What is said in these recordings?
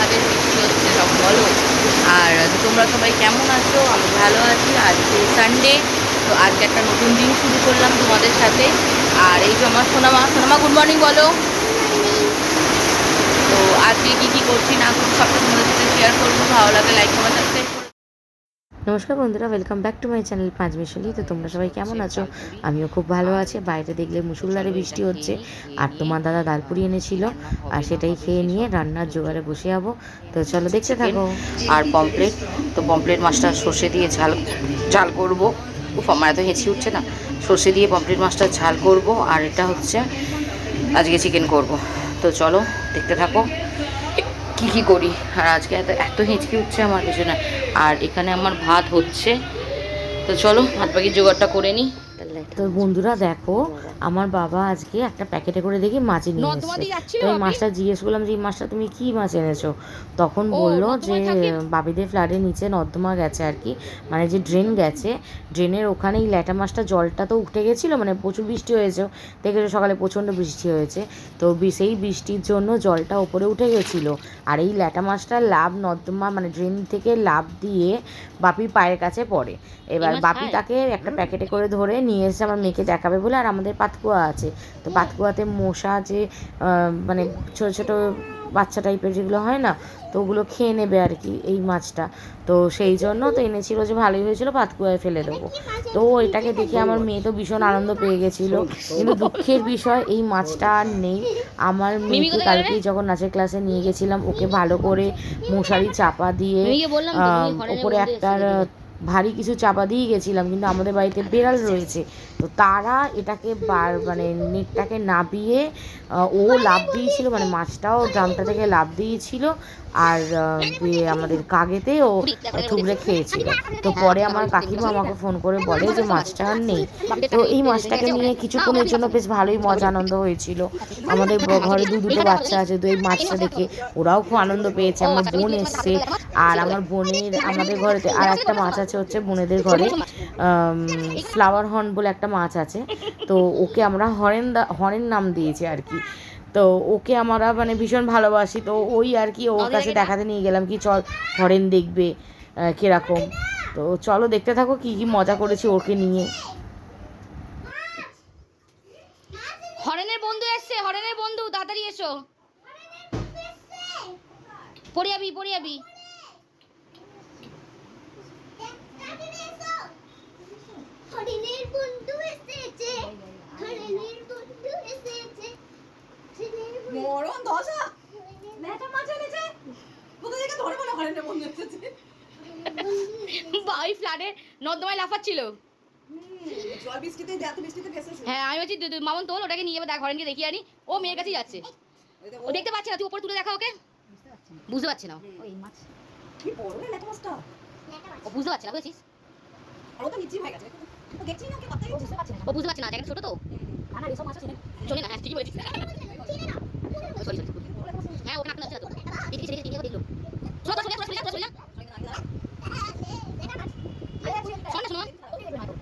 তাদের বৃষ্টি হচ্ছে সব বলো। আর তোমরা সবাই কেমন আছো? আমি ভালো আছি। আজকে সানডে, তো আজকে একটা নতুন দিন শুরু করলাম তোমাদের সাথে। আর এই যে আমার সোনামা, সোনামা গুড মর্নিং বলো। তো আজকে কী করছি না করছি সবটা তোমাদের সাথে শেয়ার করবো। ভালো লাগে লাইক কমেন্ট সাবস্ক্রাইব করো। নমস্কার বন্ধুরা, welcome back to my channel Panchmishali. তো তোমরা সবাই কেমন আছো? আমিও খুব ভালো আছি। বাইরে দেখলে মুষলধারে বৃষ্টি হচ্ছে, আর তোমার দাদা ডালপুরি এনেছিল, আর সেটাই খেয়ে নিয়ে রান্নার জোগাড়ে বসে যাবো। তো চলো দেখতে থাকো। আর পমপ্লেট, তো পমপ্লেট মাছটা সর্ষে দিয়ে ঝাল ঝাল করবো। উফ, আমার এত হেঁচি উঠছে না। সর্ষে দিয়ে পমপ্লেট মাছটা ঝাল করব। আর এটা হচ্ছে আজকে চিকেন করব। তো চলো দেখতে থাকো কী করি। আর আজকে এত এত হেঁচকি উঠছে আমার পেছনে। আর এখানে আমার ভাত হচ্ছে। তো চলো ভাত পাখির জোগাড়টা করে নিই। তো বন্ধুরা দেখো, আমার বাবা আজকে একটা প্যাকেটে করে দেখি মাছ নিয়ে এসেছে। তো এই মাছটা জিজ্ঞেস করলাম যে এই মাছটা তুমি কি মাছ এনেছো? তখন বললো যে বাবিদের ফ্ল্যাটের নিচে নর্দমা গেছে আর কি, মানে যে ড্রেন গেছে, ড্রেনের ওখানে এই ল্যাটা মাছটা, জলটা তো উঠে গেছিলো, মানে প্রচুর বৃষ্টি হয়েছে, দেখেছো সকালে প্রচণ্ড বৃষ্টি হয়েছে। তো সেই বৃষ্টির জন্য জলটা ওপরে উঠে গেছিলো। আর এই ল্যাটা মাছটা লাভ নর্দমা মানে ড্রেন থেকে লাভ দিয়ে বাপির পায়ের কাছে পড়ে। এবার বাপি তাকে একটা প্যাকেটে করে ধরে নিয়ে এসে আমার মেয়েকে দেখাবে বলে। আর আমাদের পাতকুয়া আছে, তো পাতকুয়াতে মশা যে মানে ছোটো ছোটো বাচ্চা টাইপের যেগুলো হয় না, তো ওগুলো খেয়ে নেবে আর কি এই মাছটা। তো সেই জন্য তো এনেছিল, যে ভালোই হয়েছিল, পাতকুয়ায় ফেলে দেবো। তো এটাকে দেখে আমার মেয়ে তো ভীষণ আনন্দ পেয়ে গেছিলো। কিন্তু দুঃখের বিষয় এই মাছটা আর নেই। আমার মেয়েকে কালকেই যখন নাচের ক্লাসে নিয়ে গেছিলাম, ওকে ভালো করে মশারি চাপা দিয়ে ওপরে একটা ভারী কিছু চাপা দিয়ে গেছিলাম, কিন্তু আমাদের বাড়িতে বেড়াল রয়েছে, তো তারা এটাকে মানে নেটটাকে নাবিয়ে ও লাফ দিয়েছিল, মানে মাছটাও ড্রামটা থেকে লাফ দিয়েছিল। আর আমাদের কাগেতে ও ঠুকরে খেয়েছিল। তো পরে আমার কাকিমা আমাকে ফোন করে বলে যে মাছটা আর নেই। তো এই মাছটাকে নিয়ে কিছুক্ষণের জন্য বেশ ভালোই মজা আনন্দ হয়েছিল। আমাদের ঘরে দুটো বাচ্চা আছে, তো এই মাছটা দেখে ওরাও খুব আনন্দ পেয়েছে। আমার বোন এসছে, আর আমার বোনের, আমাদের ঘরেতে আর একটা মাছ আছে হচ্ছে বোনেদের ঘরে, ফ্লাওয়ার হর্ন বলে একটা মাছ আছে। তো ওকে আমরা হরেন নাম দিয়েছি আর কি। তো ওকে আমরা মানে ভীষণ ভালোবাসি, তো ওই আর কি ওর কাছে দেখাতে নিয়ে গেলাম কি চল হরেন দেখবে কিরকম। তো চলো দেখতে থাকো কি কি মজা করেছি ওকে নিয়ে। হরেনের বন্ধু এসছে, হরেনের বন্ধু, তাড়াতাড়ি এসো। পড়িয়াবি পড়িয়াবি। হরিণের বন্ধু এসেছে, হরিণের বন্ধু এসেছে, মরণ দশা লেটা মাছ এনেছে। কোথা থেকে ধরে বলে হরিণের বন্ধু এসেছে? ভাই ফ্ল্যাটে নর্দমায় লাফাচ্ছিল। জল বৃষ্টিতে যাতে বৃষ্টিতে ভেসেছে। হ্যাঁ আমি বলছি মামন তোল ওটাকে নিয়ে যাবে, দেখ হরেনকে দেখিয়ে আনি। ও মেয়ের কাছেই যাচ্ছে, ও দেখতে পাচ্ছে না, তুই উপরে তুলে দেখা ওকে। বুঝতে পারছে না এই মাছ কি বড় রে লেটা মাছটা। ও বুঝতে পারছে না, বুঝছিস? আর ও তো নিচে হয়ে গেছে, তো দেখছি না, কে কথা বুঝতে পারছে না। ও বুঝতে পারছে না, জায়গাটা ছোট তো। না না এসব মাছ আছে না, চলে না। হ্যাঁ ঠিকই বলেছিস। Sorry sorry. হ্যাঁ ওখানে আপনার আছে তো, দেখি দেখি দেখি দেখলো। চলো চলে চলে চলে চলে। শোন না শোন,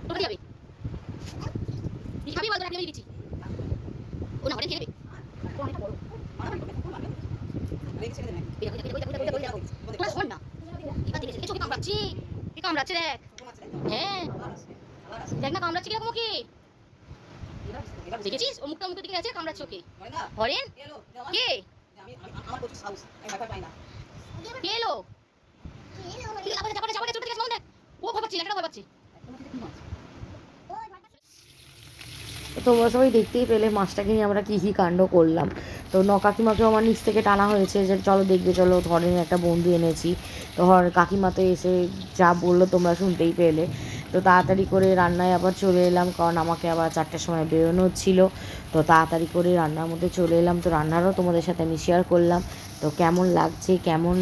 তোকে যাবে কি খাবি বল, তোরা আমি দিচ্ছি। ও না হরেন খেয়ে নেবে। তোরা শোন না, এবার দেখেছি চোখে কামড়াচ্ছি, কি কামড়াচ্ছে দেখ। হ্যাঁ দেখ না কামড়াচ্ছে কিরকম ওকে, দেখেছিস? ও মুখটা দিকে আছে, কামড়াচ্ছে ওকে। হরেন কে কে এলো? ও ভয় পাচ্ছি, লেখাটা ভয় পাচ্ছি। তোমরা সবাই দেখতেই পেলে মাছটাকে নিয়ে আমরা কী কী কাণ্ড করলাম। তো কাকিমাকেও আমার নিচ থেকে টানা হয়েছে যে চলো দেখবে, চলো ধরেন একটা বন্ধু এনেছি। তো কাকিমা তো এসে যা বললো তোমরা শুনতেই পেলে। তো তাড়াতাড়ি করে রান্নায় আবার চলে এলাম, কারণ আমাকে আবার 4টার সময় বেরোনো ছিল। তো তাড়াতাড়ি করে রান্নার মধ্যে চলে এলাম। তো রান্নারও তোমাদের সাথে আমি শেয়ার করলাম। তো কেমন লাগছে, কেমন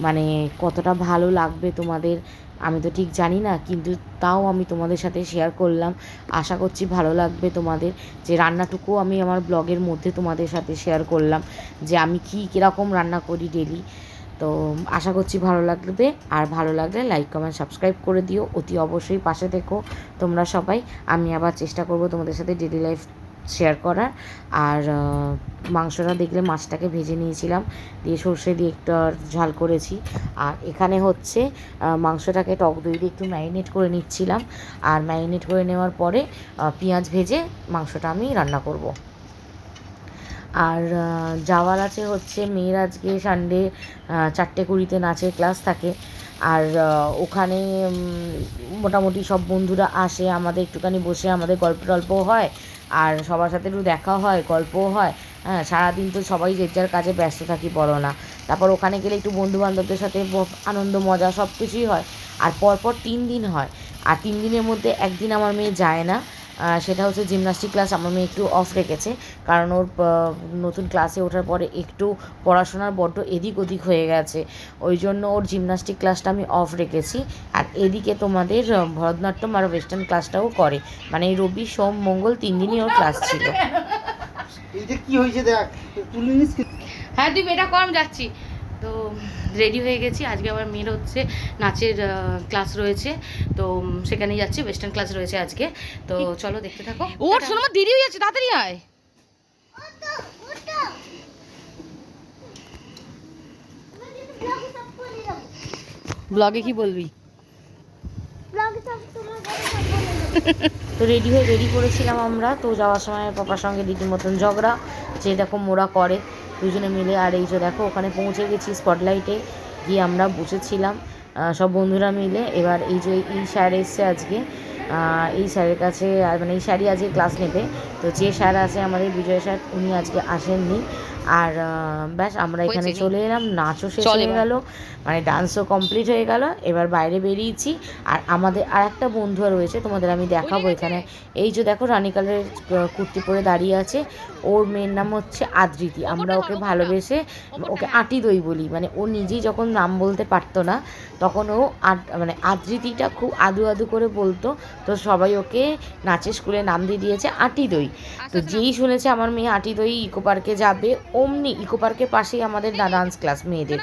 মানে কতটা ভালো লাগবে তোমাদের আমি তো ঠিক জানি না, কিন্তু তাও আমি তোমাদের সাথে শেয়ার করলাম। আশা করছি ভালো লাগবে তোমাদের, যে রান্নাটুকু আমি আমার ব্লগের মধ্যে তোমাদের সাথে শেয়ার করলাম, যে আমি কীরকম রান্না করি ডেলি। তো আশা করছি ভালো লাগবে। আর ভালো লাগলে লাইক কমেন্ট সাবস্ক্রাইব করে দিও, অতি অবশ্যই পাশে থেকো তোমরা সবাই। আমি আবার চেষ্টা করব তোমাদের সাথে ডেলি লাইফ শেয়ার করার। আর মাংসটা দেখলে মাছটাকে ভেজে নিয়েছিলাম, দিয়ে সর্ষে দিয়ে একটু ঝাল করেছি। আর এখানে হচ্ছে মাংসটাকে টক দই দিয়ে একটু ম্যারিনেট করে নিচ্ছিলাম। আর ম্যারিনেট করে নেওয়ার পরে পেঁয়াজ ভেজে মাংসটা আমি রান্না করব। আর যাওয়ার আছে হচ্ছে মেয়ের আজকে সানডে 4:20 নাচের ক্লাস থাকে। আর ওখানে মোটামুটি সব বন্ধুরা আসে, আমাদের একটুখানি বসে আমাদের গল্প টল্পও হয়, আর সবার সাথে একটু দেখা হয়, গল্পও হয়। হ্যাঁ, সারাদিন তো সবাই যে যার কাজে ব্যস্ত থাকি বলো না। তারপর ওখানে গেলে একটু বন্ধুবান্ধবদের সাথে আনন্দ মজা সব কিছুই হয়। আর পরপর 3 দিন হয়, আর 3 দিনের মধ্যে একদিন আমার মেয়ে যায় না, সেটা হচ্ছে জিমনাস্টিক ক্লাস। আমার মেয়ে একটু অফ রেখেছে, কারণ ওর নতুন ক্লাসে ওঠার পরে একটু পড়াশোনার বড্ড এদিক ওদিক হয়ে গেছে, ওই জন্য ওর জিমনাস্টিক ক্লাসটা আমি অফ রেখেছি। আর এদিকে তোমাদের ভরতনাট্যম আর ওয়েস্টার্ন ক্লাসটাও করে, মানে রবি সোম মঙ্গল 3 দিনই ওর ক্লাস ছিল। কি হয়েছে দেখ, তুলে নিস। হ্যাঁ তুই এটা কর, আমি যাচ্ছি। তো রেডি হয়ে গেছি, আজকে আমার মেয়ের হচ্ছে নাচের ক্লাস রয়েছে, তো সেখানেই যাচ্ছি, ওয়েস্টার্ন ক্লাস রয়েছে আজকে। তো চলো দেখতে থাকো। ওর শোনো, আমার দেরি হয়ে যাচ্ছে, তাড়াতাড়ি আয়। ব্লগে কি বলবি? তো রেডি করেছিলাম আমরা, তো যাওয়ার সময় পাপার সঙ্গে দিদির মতন ঝগড়া, যে দেখো মোরা করে দুজনে মিলে। আর এই যে দেখো ওখানে পৌঁছে গেছি, স্পটলাইটে গিয়ে আমরা বসেছিলাম সব বন্ধুরা মিলে। এবার এই যে এই স্যার এসছে আজকে, এই স্যারের কাছে, মানে এই স্যারই আজকে ক্লাস নেবে। তো যে স্যার আছে আমাদের বিজয় স্যার, উনি আজকে আসেননি। আর ব্যাস আমরা এখানে চলে এলাম, নাচও শেষ হয়ে গেল, মানে ডান্সও কমপ্লিট হয়ে গেল। এবার বাইরে বেরিয়েছি। আর আমাদের আর একটা বন্ধু রয়েছে, তোমাদের আমি দেখাবো এখানে। এই যে দেখো রানী কালারের কুর্তি পরে দাঁড়িয়ে আছে, ওর মেয়ের নাম হচ্ছে আদ্রিতি। আমরা ওকে ভালোবেসে ওকে আটি দই বলি, মানে ও নিজেই যখন নাম বলতে পারতো না তখন ও মানে আদ্রিতিটা খুব আদু আদু করে বলতো, তো সবাই ওকে নাচের স্কুলে নাম দিয়ে দিয়েছে আটি দই। তো যেই শুনেছে আমার মেয়ে আটি দই ইকো পার্কে যাবে, অমনি ইকো পার্কের পাশেই আমাদের ডান্স ক্লাস মেয়েদের,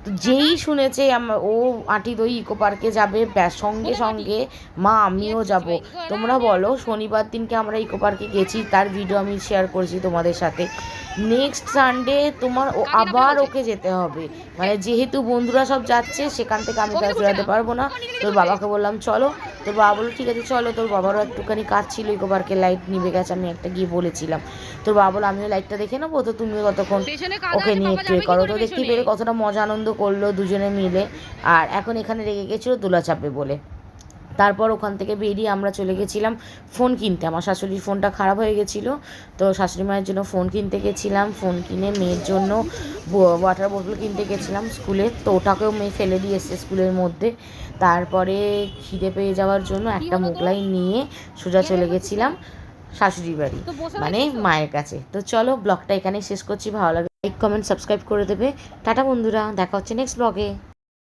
তো যেই শুনেছে ও আটি দই ইকো পার্কে যাবে, সঙ্গে সঙ্গে মা আমিও যাব। তোমরা বলো, শনিবার দিনকে আমরা ইকো পার্কে গেছি, তার ভিডিও আমি শেয়ার করেছি তোমাদের সাথে। নেক্সট সানডে তোমার আবার ওকে যেতে হবে, মানে যেহেতু বন্ধুরা সব যাচ্ছে সেখান থেকে আমি তার ফেরাতে পারবো না। তোর বাবাকে বললাম চলো, তোর বাবা বললো ঠিক আছে চলো। তোর বাবারও একটুখানি কাজ ছিল, ইকো পার্কে লাইট নিভে গেছে, আমি একটা গিয়ে বলেছিলাম। তোর বাবা বললো আমিও লাইটটা দেখে নেবো, তো তুমিও ততক্ষণ ওকে নিয়ে একটু করো। তো দেখতেই পেরে কতটা মজা আনন্দ করলো দুজনে মিলে। আর এখন এখানে রেগে গেছিলো দোলা চাপে বলে। তারপর ওখান থেকে বেরিয়ে আমরা চলে গেছিলাম ফোন কিনতে। আমার শাশুড়ির ফোনটা খারাপ হয়ে গেছিলো, তো শাশুড়ি মায়ের জন্য ফোন কিনতে গেছিলাম। ফোন কিনে মেয়ের জন্য ওয়াটার বোতল কিনতে গেছিলাম স্কুলে, তো ওটাকেও মেয়ে ফেলে দিয়ে এসছে স্কুলের মধ্যে। তারপরে খিদে পেয়ে যাওয়ার জন্য একটা মোগলাই নিয়ে সোজা চলে গেছিলাম শাশুড়ির বাড়ি, মানে মায়ের কাছে। তো চলো ব্লগটা এখানেই শেষ করছি, ভালো লাগে লাইক কমেন্ট সাবস্ক্রাইব করে দেবে। টাটা বন্ধুরা, দেখা হচ্ছে নেক্সট ব্লগে।